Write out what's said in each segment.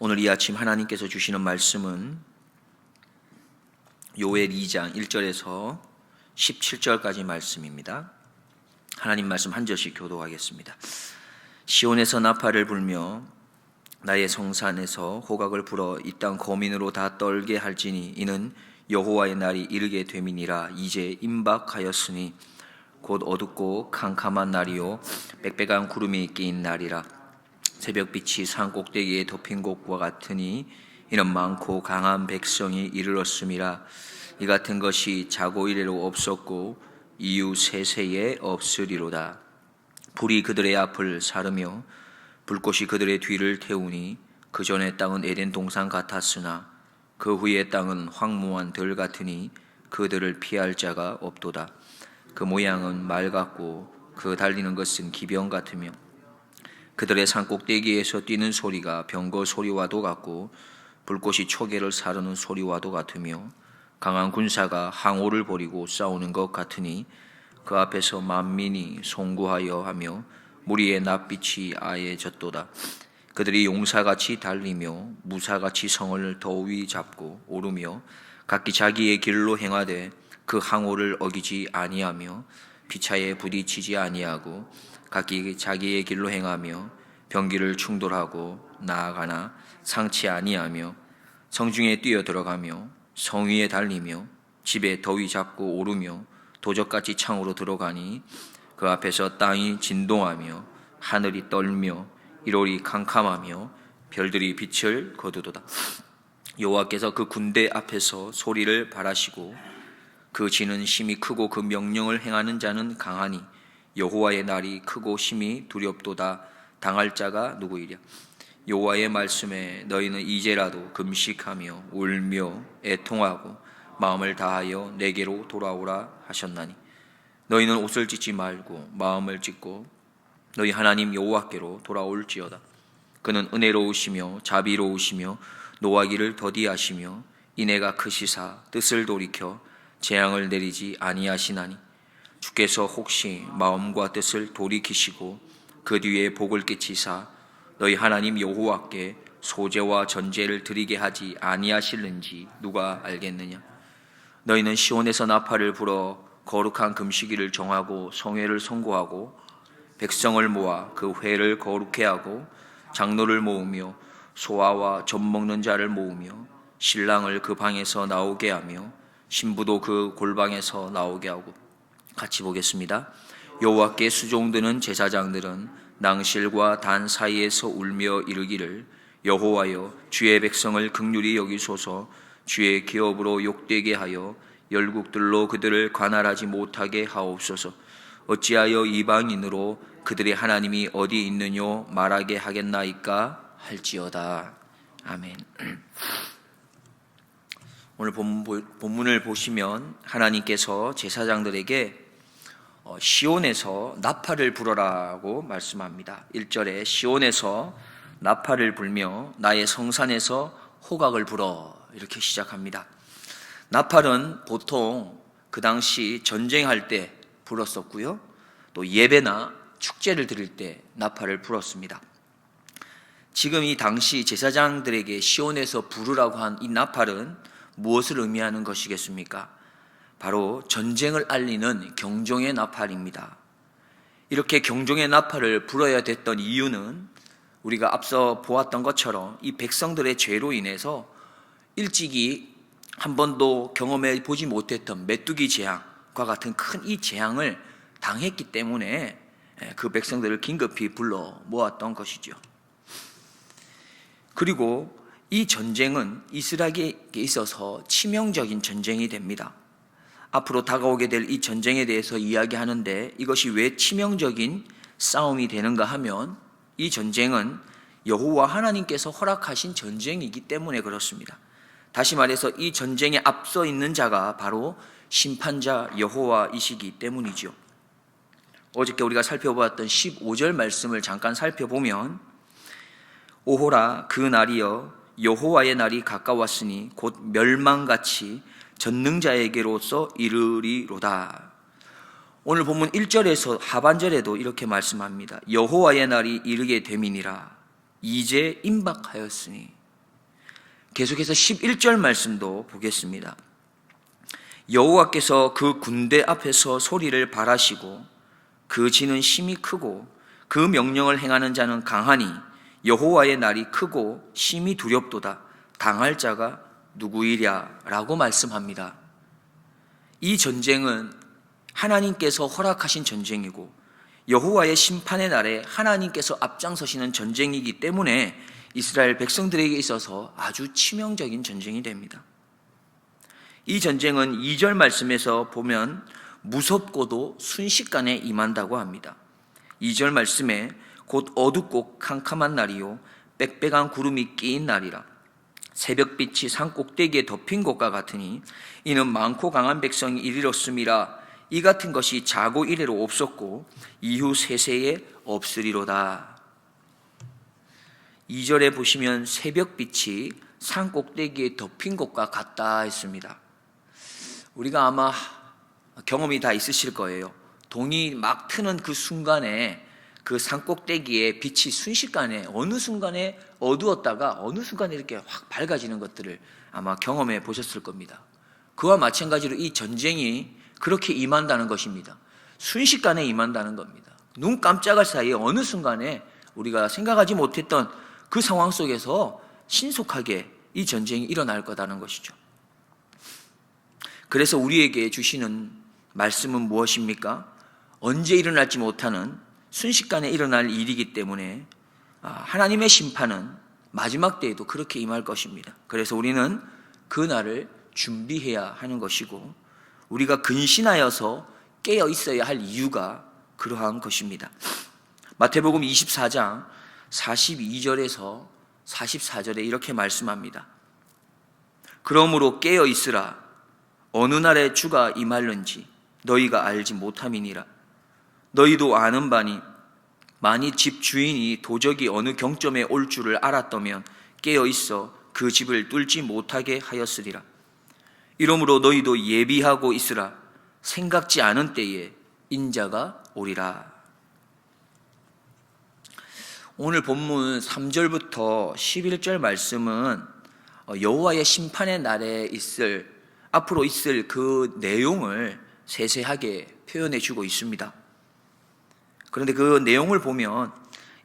오늘 이 아침 하나님께서 주시는 말씀은 요엘 2장 1절에서 17절까지 말씀입니다. 하나님 말씀 한 절씩 교도하겠습니다. 시온에서 나팔을 불며 나의 성산에서 호각을 불어 이 땅 거민으로 다 떨게 할지니 이는 여호와의 날이 이르게 됨이니라. 이제 임박하였으니 곧 어둡고 캄캄한 날이요 빽빽한 구름이 끼인 날이라. 새벽빛이 산 꼭대기에 덮인 곳과 같으니 이는 많고 강한 백성이 이르렀음이라. 이 같은 것이 자고 이래로 없었고 이후 세세에 없으리로다. 불이 그들의 앞을 사르며 불꽃이 그들의 뒤를 태우니 그 전에 땅은 에덴 동산 같았으나 그 후에 땅은 황무한 들 같으니 그들을 피할 자가 없도다. 그 모양은 말 같고 그 달리는 것은 기병 같으며 그들의 산꼭대기에서 뛰는 소리가 병거 소리와도 같고 불꽃이 초계를 사르는 소리와도 같으며 강한 군사가 항오를 벌이고 싸우는 것 같으니 그 앞에서 만민이 송구하여 하며 무리의 낯빛이 아예졌도다. 그들이 용사같이 달리며 무사같이 성을 더위 잡고 오르며 각기 자기의 길로 행하되 그 항오를 어기지 아니하며 피차에 부딪히지 아니하고 각기 자기의 길로 행하며 병기를 충돌하고 나아가나 상치 아니하며 성중에 뛰어 들어가며 성 위에 달리며 집에 더위 잡고 오르며 도적같이 창으로 들어가니 그 앞에서 땅이 진동하며 하늘이 떨며 일월이 캄캄하며 별들이 빛을 거두도다. 여호와께서 그 군대 앞에서 소리를 발하시고 그 진은 심히 크고 그 명령을 행하는 자는 강하니 여호와의 날이 크고 심히 두렵도다. 당할 자가 누구이랴. 여호와의 말씀에 너희는 이제라도 금식하며 울며 애통하고 마음을 다하여 내게로 돌아오라 하셨나니 너희는 옷을 찢지 말고 마음을 찢고 너희 하나님 여호와께로 돌아올지어다. 그는 은혜로우시며 자비로우시며 노하기를 더디하시며 인애가 크시사 뜻을 돌이켜 재앙을 내리지 아니하시나니 주께서 혹시 마음과 뜻을 돌이키시고 그 뒤에 복을 끼치사 너희 하나님 여호와께 소제와 전제를 드리게 하지 아니하실는지 누가 알겠느냐. 너희는 시온에서 나팔을 불어 거룩한 금식일을 정하고 성회를 선고하고 백성을 모아 그 회를 거룩해 하고 장로를 모으며 소아와 젖 먹는 자를 모으며 신랑을 그 방에서 나오게 하며 신부도 그 골방에서 나오게 하고. 같이 보겠습니다. 여호와께 수종드는 제사장들은 낭실과 단 사이에서 울며 이르기를 여호와여 주의 백성을 긍휼히 여기소서. 주의 기업으로 욕되게 하여 열국들로 그들을 관할하지 못하게 하옵소서. 어찌하여 이방인으로 그들의 하나님이 어디 있느뇨 말하게 하겠나이까 할지어다. 아멘. 오늘 본문을 보시면 하나님께서 제사장들에게 시온에서 나팔을 불어라고 말씀합니다. 1절에 시온에서 나팔을 불며 나의 성산에서 호각을 불어 이렇게 시작합니다. 나팔은 보통 그 당시 전쟁할 때 불었었고요, 또 예배나 축제를 드릴 때 나팔을 불었습니다. 지금 이 당시 제사장들에게 시온에서 부르라고 한 이 나팔은 무엇을 의미하는 것이겠습니까? 바로 전쟁을 알리는 경종의 나팔입니다. 이렇게 경종의 나팔을 불어야 됐던 이유는 우리가 앞서 보았던 것처럼 이 백성들의 죄로 인해서 일찍이 한 번도 경험해 보지 못했던 메뚜기 재앙과 같은 큰 이 재앙을 당했기 때문에 그 백성들을 긴급히 불러 모았던 것이죠. 그리고 이 전쟁은 이스라엘에게 있어서 치명적인 전쟁이 됩니다. 앞으로 다가오게 될 이 전쟁에 대해서 이야기하는데 이것이 왜 치명적인 싸움이 되는가 하면 이 전쟁은 여호와 하나님께서 허락하신 전쟁이기 때문에 그렇습니다. 다시 말해서 이 전쟁에 앞서 있는 자가 바로 심판자 여호와이시기 때문이죠. 어저께 우리가 살펴보았던 15절 말씀을 잠깐 살펴보면 오호라 그 날이여 여호와의 날이 가까웠으니 곧 멸망같이 전능자에게로서 이르리로다. 오늘 본문 1절에서 하반절에도 이렇게 말씀합니다. 여호와의 날이 이르게 됨이니라. 이제 임박하였으니. 계속해서 11절 말씀도 보겠습니다. 여호와께서 그 군대 앞에서 소리를 발하시고 그 진은 심히 크고 그 명령을 행하는 자는 강하니 여호와의 날이 크고 심히 두렵도다. 당할 자가 누구이랴 라고 말씀합니다. 이 전쟁은 하나님께서 허락하신 전쟁이고 여호와의 심판의 날에 하나님께서 앞장서시는 전쟁이기 때문에 이스라엘 백성들에게 있어서 아주 치명적인 전쟁이 됩니다. 이 전쟁은 2절 말씀에서 보면 무섭고도 순식간에 임한다고 합니다. 2절 말씀에 곧 어둡고 캄캄한 날이요 빽빽한 구름이 끼인 날이라 새벽빛이 산 꼭대기에 덮인 것과 같으니 이는 많고 강한 백성이 이르렀음이라. 이 같은 것이 자고 이래로 없었고 이후 세세에 없으리로다. 2절에 보시면 새벽빛이 산 꼭대기에 덮인 것과 같다 했습니다. 우리가 아마 경험이 다 있으실 거예요. 동이 막 트는 그 순간에 그 산 꼭대기에 빛이 순식간에 어느 순간에 어두웠다가 어느 순간에 이렇게 확 밝아지는 것들을 아마 경험해 보셨을 겁니다. 그와 마찬가지로 이 전쟁이 그렇게 임한다는 것입니다. 순식간에 임한다는 겁니다. 눈 깜짝할 사이에 어느 순간에 우리가 생각하지 못했던 그 상황 속에서 신속하게 이 전쟁이 일어날 거라는 것이죠. 그래서 우리에게 주시는 말씀은 무엇입니까? 언제 일어날지 못하는 순식간에 일어날 일이기 때문에 하나님의 심판은 마지막 때에도 그렇게 임할 것입니다. 그래서 우리는 그 날을 준비해야 하는 것이고 우리가 근신하여서 깨어 있어야 할 이유가 그러한 것입니다. 마태복음 24장 42절에서 44절에 이렇게 말씀합니다. 그러므로 깨어 있으라. 어느 날에 주가 임할는지 너희가 알지 못함이니라. 너희도 아는 바니 만일 집 주인이 도적이 어느 경점에 올 줄을 알았다면 깨어 있어 그 집을 뚫지 못하게 하였으리라. 이러므로 너희도 예비하고 있으라. 생각지 않은 때에 인자가 오리라. 오늘 본문 3절부터 11절 말씀은 여호와의 심판의 날에 앞으로 있을 그 내용을 세세하게 표현해 주고 있습니다. 그런데 그 내용을 보면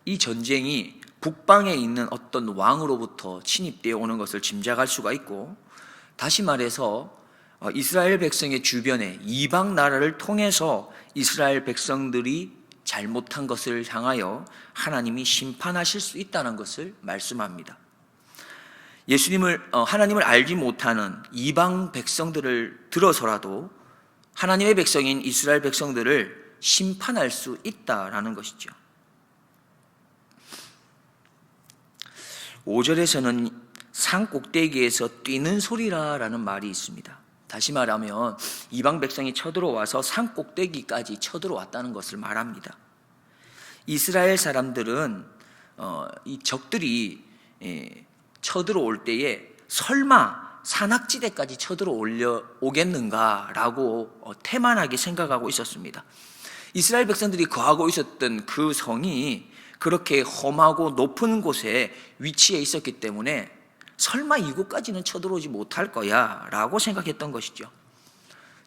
이 전쟁이 북방에 있는 어떤 왕으로부터 침입되어 오는 것을 짐작할 수가 있고, 다시 말해서 이스라엘 백성의 주변에 이방 나라를 통해서 이스라엘 백성들이 잘못한 것을 향하여 하나님이 심판하실 수 있다는 것을 말씀합니다. 하나님을 알지 못하는 이방 백성들을 들어서라도 하나님의 백성인 이스라엘 백성들을 심판할 수 있다라는 것이죠. 5절에서는 산 꼭대기에서 뛰는 소리라라는 말이 있습니다. 다시 말하면 이방 백성이 쳐들어와서 산 꼭대기까지 쳐들어왔다는 것을 말합니다. 이스라엘 사람들은 이 적들이 쳐들어올 때에 설마 산악지대까지 쳐들어오겠는가라고 태만하게 생각하고 있었습니다. 이스라엘 백성들이 거하고 있었던 그 성이 그렇게 험하고 높은 곳에 위치해 있었기 때문에 설마 이곳까지는 쳐들어오지 못할 거야 라고 생각했던 것이죠.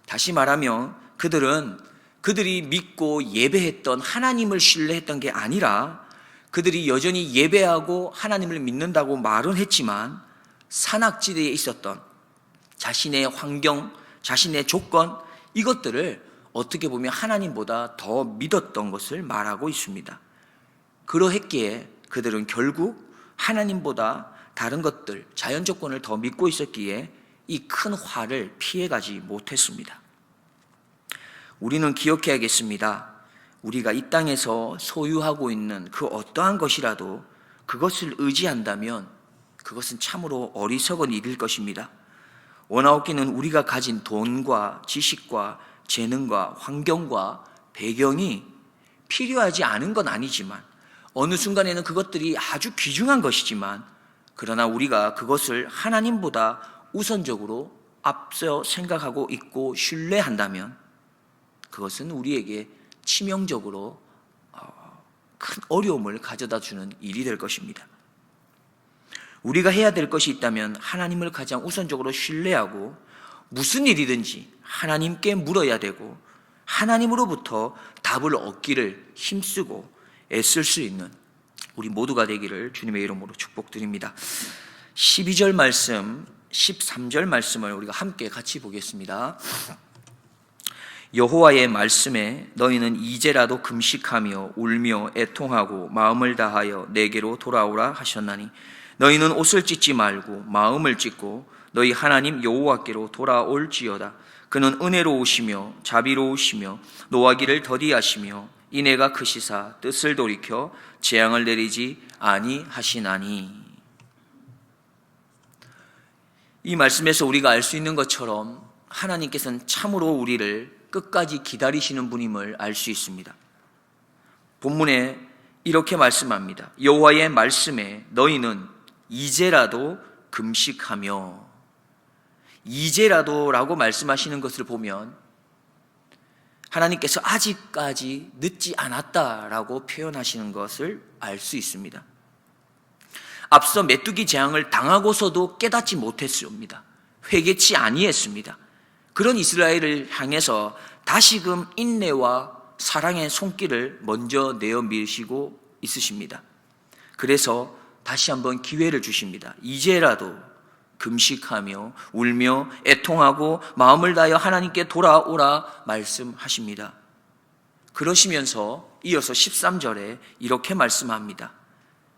다시 말하면 그들이 믿고 예배했던 하나님을 신뢰했던 게 아니라 그들이 여전히 예배하고 하나님을 믿는다고 말은 했지만 산악지대에 있었던 자신의 환경, 자신의 조건, 이것들을 어떻게 보면 하나님보다 더 믿었던 것을 말하고 있습니다. 그러했기에 그들은 결국 하나님보다 다른 것들, 자연 조건을 더 믿고 있었기에 이 큰 화를 피해가지 못했습니다. 우리는 기억해야겠습니다. 우리가 이 땅에서 소유하고 있는 그 어떠한 것이라도 그것을 의지한다면 그것은 참으로 어리석은 일일 것입니다. 원하옵기는 우리가 가진 돈과 지식과 재능과 환경과 배경이 필요하지 않은 건 아니지만 어느 순간에는 그것들이 아주 귀중한 것이지만 그러나 우리가 그것을 하나님보다 우선적으로 앞서 생각하고 있고 신뢰한다면 그것은 우리에게 치명적으로 큰 어려움을 가져다 주는 일이 될 것입니다. 우리가 해야 될 것이 있다면 하나님을 가장 우선적으로 신뢰하고 무슨 일이든지 하나님께 물어야 되고 하나님으로부터 답을 얻기를 힘쓰고 애쓸 수 있는 우리 모두가 되기를 주님의 이름으로 축복드립니다. 12절 말씀, 13절 말씀을 우리가 함께 같이 보겠습니다. 여호와의 말씀에 너희는 이제라도 금식하며 울며 애통하고 마음을 다하여 내게로 돌아오라 하셨나니 너희는 옷을 찢지 말고 마음을 찢고 너희 하나님 여호와께로 돌아올지어다. 그는 은혜로우시며 자비로우시며 노하기를 더디하시며 인애가 크시사 뜻을 돌이켜 재앙을 내리지 아니하시나니. 이 말씀에서 우리가 알 수 있는 것처럼 하나님께서는 참으로 우리를 끝까지 기다리시는 분임을 알 수 있습니다. 본문에 이렇게 말씀합니다. 여호와의 말씀에 너희는 이제라도 금식하며, 이제라도라고 말씀하시는 것을 보면 하나님께서 아직까지 늦지 않았다라고 표현하시는 것을 알 수 있습니다. 앞서 메뚜기 재앙을 당하고서도 깨닫지 못했습니다. 회개치 아니했습니다. 그런 이스라엘을 향해서 다시금 인내와 사랑의 손길을 먼저 내어 미시고 있으십니다. 그래서 다시 한번 기회를 주십니다. 이제라도 금식하며 울며 애통하고 마음을 다하여 하나님께 돌아오라 말씀하십니다. 그러시면서 이어서 13절에 이렇게 말씀합니다.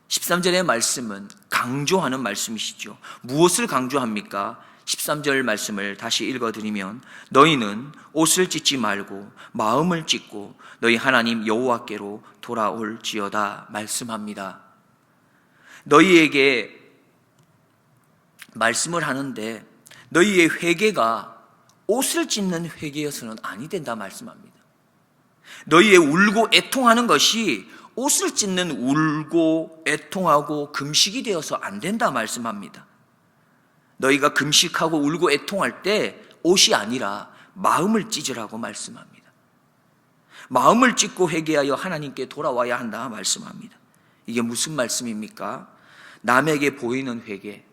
13절의 말씀은 강조하는 말씀이시죠. 무엇을 강조합니까? 13절 말씀을 다시 읽어드리면 너희는 옷을 찢지 말고 마음을 찢고 너희 하나님 여호와께로 돌아올지어다 말씀합니다. 너희에게 말씀을 하는데 너희의 회개가 옷을 찢는 회개여서는 아니 된다 말씀합니다. 너희의 울고 애통하는 것이 옷을 찢는 울고 애통하고 금식이 되어서 안 된다 말씀합니다. 너희가 금식하고 울고 애통할 때 옷이 아니라 마음을 찢으라고 말씀합니다. 마음을 찢고 회개하여 하나님께 돌아와야 한다 말씀합니다. 이게 무슨 말씀입니까? 남에게 보이는 회개,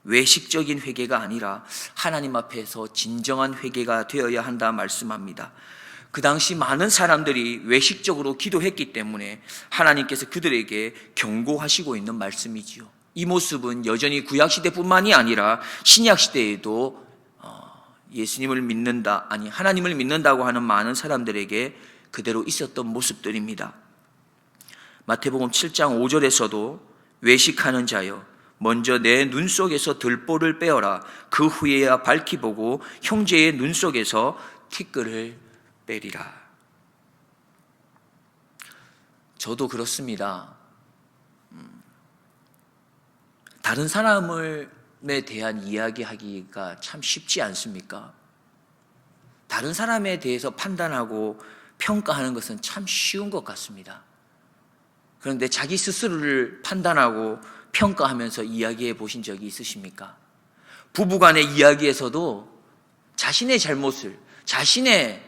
외식적인 회개가 아니라 하나님 앞에서 진정한 회개가 되어야 한다 말씀합니다. 그 당시 많은 사람들이 외식적으로 기도했기 때문에 하나님께서 그들에게 경고하시고 있는 말씀이지요. 이 모습은 여전히 구약시대뿐만이 아니라 신약시대에도 예수님을 믿는다, 아니 하나님을 믿는다고 하는 많은 사람들에게 그대로 있었던 모습들입니다. 마태복음 7장 5절에서도 외식하는 자여 먼저 내 눈 속에서 들보를 빼어라. 그 후에야 밝히 보고 형제의 눈 속에서 티끌을 빼리라. 저도 그렇습니다. 다른 사람에 대한 이야기하기가 참 쉽지 않습니까? 다른 사람에 대해서 판단하고 평가하는 것은 참 쉬운 것 같습니다. 그런데 자기 스스로를 판단하고 평가하면서 이야기해 보신 적이 있으십니까? 부부간의 이야기에서도 자신의 잘못을, 자신의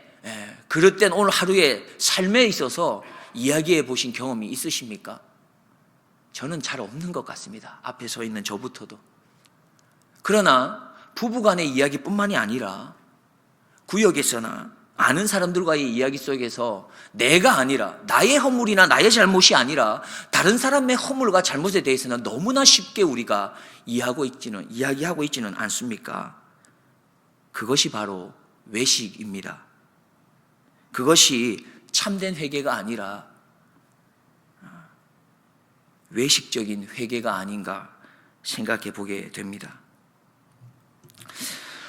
그릇된 오늘 하루의 삶에 있어서 이야기해 보신 경험이 있으십니까? 저는 잘 없는 것 같습니다. 앞에 서 있는 저부터도. 그러나 부부간의 이야기뿐만이 아니라 구역에서나 아는 사람들과의 이야기 속에서 내가 아니라 나의 허물이나 나의 잘못이 아니라 다른 사람의 허물과 잘못에 대해서는 너무나 쉽게 우리가 이야기하고 있지는 않습니까? 그것이 바로 외식입니다. 그것이 참된 회개가 아니라 외식적인 회개가 아닌가 생각해 보게 됩니다.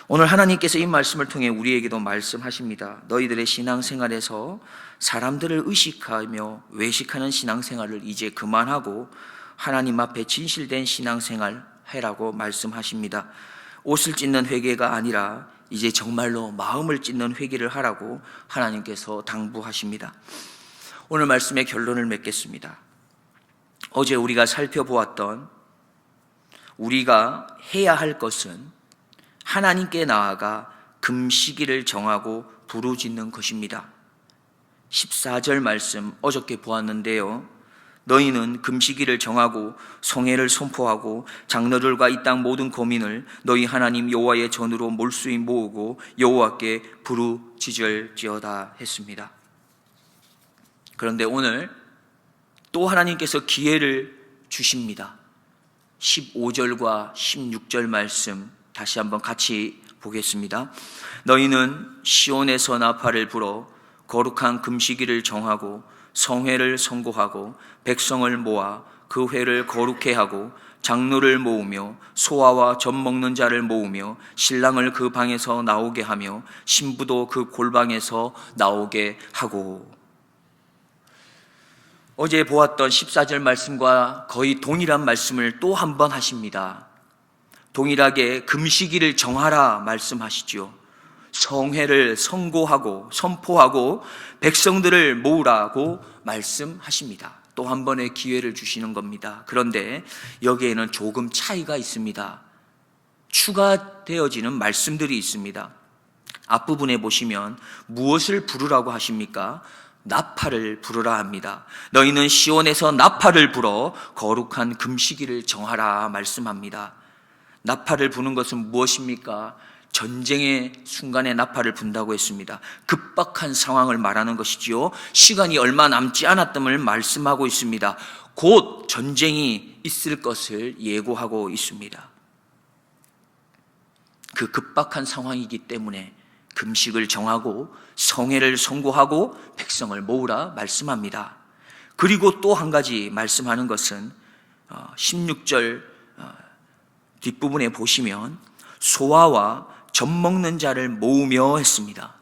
오늘 하나님께서 이 말씀을 통해 우리에게도 말씀하십니다. 너희들의 신앙생활에서 사람들을 의식하며 외식하는 신앙생활을 이제 그만하고 하나님 앞에 진실된 신앙생활 해라고 말씀하십니다. 옷을 찢는 회개가 아니라 이제 정말로 마음을 찢는 회개를 하라고 하나님께서 당부하십니다. 오늘 말씀의 결론을 맺겠습니다. 어제 우리가 살펴보았던 우리가 해야 할 것은 하나님께 나아가 금식일을 정하고 부르짖는 것입니다. 14절 말씀 어저께 보았는데요. 너희는 금식일을 정하고 성회를 선포하고 장로들과 이 땅 모든 거민을 너희 하나님 여호와의 전으로 몰수히 모으고 여호와께 부르짖을지어다 했습니다. 그런데 오늘 또 하나님께서 기회를 주십니다. 15절과 16절 말씀 다시 한번 같이 보겠습니다. 너희는 시온에서 나팔을 불어 거룩한 금식일을 정하고 성회를 선고하고 백성을 모아 그 회를 거룩해 하고 장로를 모으며 소아와 젖 먹는 자를 모으며 신랑을 그 방에서 나오게 하며 신부도 그 골방에서 나오게 하고. 어제 보았던 14절 말씀과 거의 동일한 말씀을 또 한 번 하십니다. 동일하게 금식일을 정하라 말씀하시죠. 성회를 선고하고 선포하고 백성들을 모으라고 말씀하십니다. 또 한 번의 기회를 주시는 겁니다. 그런데 여기에는 조금 차이가 있습니다. 추가되어지는 말씀들이 있습니다. 앞부분에 보시면 무엇을 부르라고 하십니까? 나팔을 부르라 합니다. 너희는 시온에서 나팔을 불어 거룩한 금식일을 정하라 말씀합니다. 나팔을 부는 것은 무엇입니까? 전쟁의 순간에 나팔을 분다고 했습니다. 급박한 상황을 말하는 것이지요. 시간이 얼마 남지 않았음을 말씀하고 있습니다. 곧 전쟁이 있을 것을 예고하고 있습니다. 그 급박한 상황이기 때문에 금식을 정하고 성회를 선고하고 백성을 모으라 말씀합니다. 그리고 또 한 가지 말씀하는 것은 16절 뒷부분에 보시면 소아와 젖 먹는 자를 모으며 했습니다.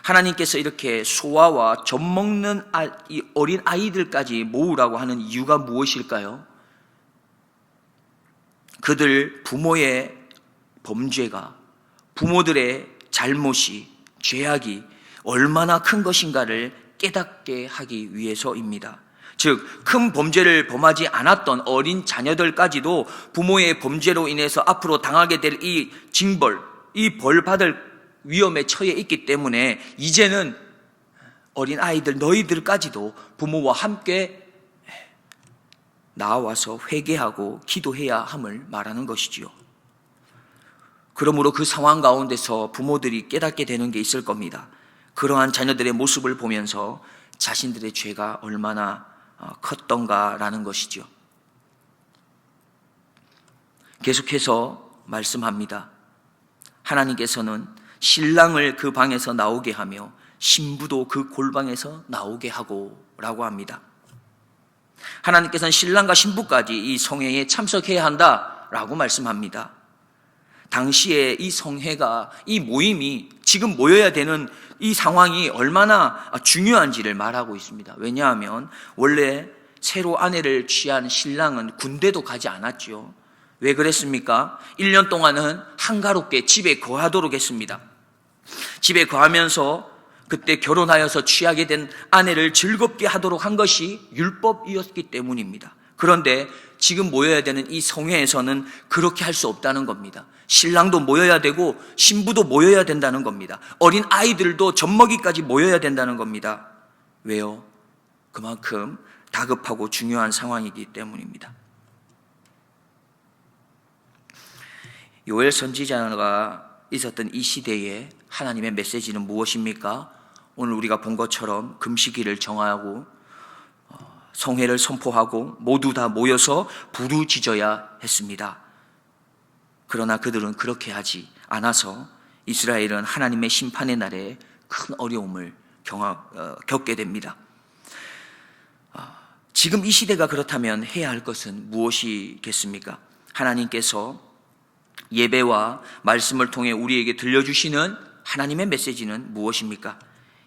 하나님께서 이렇게 소아와 젖 먹는 어린 아이들까지 모으라고 하는 이유가 무엇일까요? 그들 부모의 범죄가, 부모들의 잘못이, 죄악이 얼마나 큰 것인가를 깨닫게 하기 위해서입니다. 즉, 큰 범죄를 범하지 않았던 어린 자녀들까지도 부모의 범죄로 인해서 앞으로 당하게 될 이 징벌, 이 벌 받을 위험에 처해 있기 때문에 이제는 어린 아이들 너희들까지도 부모와 함께 나와서 회개하고 기도해야 함을 말하는 것이지요. 그러므로 그 상황 가운데서 부모들이 깨닫게 되는 게 있을 겁니다. 그러한 자녀들의 모습을 보면서 자신들의 죄가 얼마나 컸던가라는 것이죠. 계속해서 말씀합니다. 하나님께서는 신랑을 그 방에서 나오게 하며 신부도 그 골방에서 나오게 하고 라고 합니다. 하나님께서는 신랑과 신부까지 이 성회에 참석해야 한다라고 말씀합니다. 당시에 이 성회가, 이 모임이 지금 모여야 되는 이 상황이 얼마나 중요한지를 말하고 있습니다. 왜냐하면 원래 새로 아내를 취한 신랑은 군대도 가지 않았죠. 왜 그랬습니까? 1년 동안은 한가롭게 집에 거하도록 했습니다. 집에 거하면서 그때 결혼하여서 취하게 된 아내를 즐겁게 하도록 한 것이 율법이었기 때문입니다. 그런데 지금 모여야 되는 이 성회에서는 그렇게 할 수 없다는 겁니다. 신랑도 모여야 되고 신부도 모여야 된다는 겁니다. 어린 아이들도 젖먹이까지 모여야 된다는 겁니다. 왜요? 그만큼 다급하고 중요한 상황이기 때문입니다. 요엘 선지자가 있었던 이 시대에 하나님의 메시지는 무엇입니까? 오늘 우리가 본 것처럼 금식일을 정하고 성회를 선포하고 모두 다 모여서 부르짖어야 했습니다. 그러나 그들은 그렇게 하지 않아서 이스라엘은 하나님의 심판의 날에 큰 어려움을 겪게 됩니다. 지금 이 시대가 그렇다면 해야 할 것은 무엇이겠습니까? 하나님께서 예배와 말씀을 통해 우리에게 들려주시는 하나님의 메시지는 무엇입니까?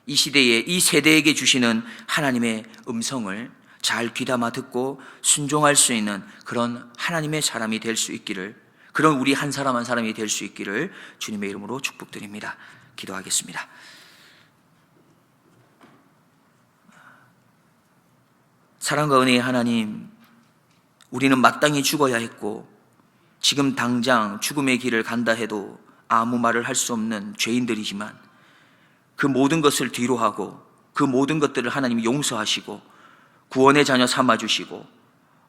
이 시대에, 이 세대에게 주시는 하나님의 음성을 잘 귀담아 듣고 순종할 수 있는 그런 하나님의 사람이 될 수 있기를, 그런 우리 한 사람 한 사람이 될 수 있기를 주님의 이름으로 축복드립니다. 기도하겠습니다. 사랑과 은혜의 하나님, 우리는 마땅히 죽어야 했고 지금 당장 죽음의 길을 간다 해도 아무 말을 할 수 없는 죄인들이지만 그 모든 것을 뒤로 하고 그 모든 것들을 하나님이 용서하시고 구원의 자녀 삼아주시고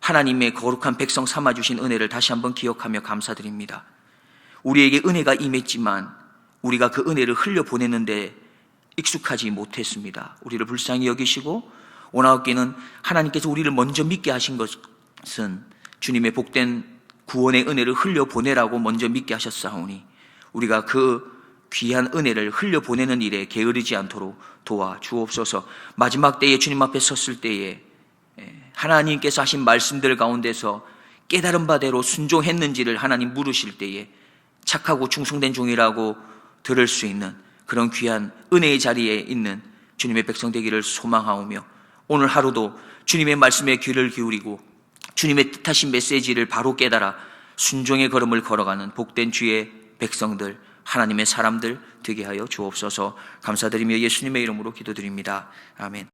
하나님의 거룩한 백성 삼아주신 은혜를 다시 한번 기억하며 감사드립니다. 우리에게 은혜가 임했지만 우리가 그 은혜를 흘려보내는데 익숙하지 못했습니다. 우리를 불쌍히 여기시고 오나옵기는 하나님께서 우리를 먼저 믿게 하신 것은 주님의 복된 구원의 은혜를 흘려보내라고 먼저 믿게 하셨사오니 우리가 그 귀한 은혜를 흘려보내는 일에 게으르지 않도록 도와주옵소서. 마지막 때에 주님 앞에 섰을 때에 하나님께서 하신 말씀들 가운데서 깨달은 바대로 순종했는지를 하나님 물으실 때에 착하고 충성된 종이라고 들을 수 있는 그런 귀한 은혜의 자리에 있는 주님의 백성 되기를 소망하오며 오늘 하루도 주님의 말씀에 귀를 기울이고 주님의 뜻하신 메시지를 바로 깨달아 순종의 걸음을 걸어가는 복된 주의 백성들, 하나님의 사람들 되게 하여 주옵소서. 감사드리며 예수님의 이름으로 기도드립니다. 아멘.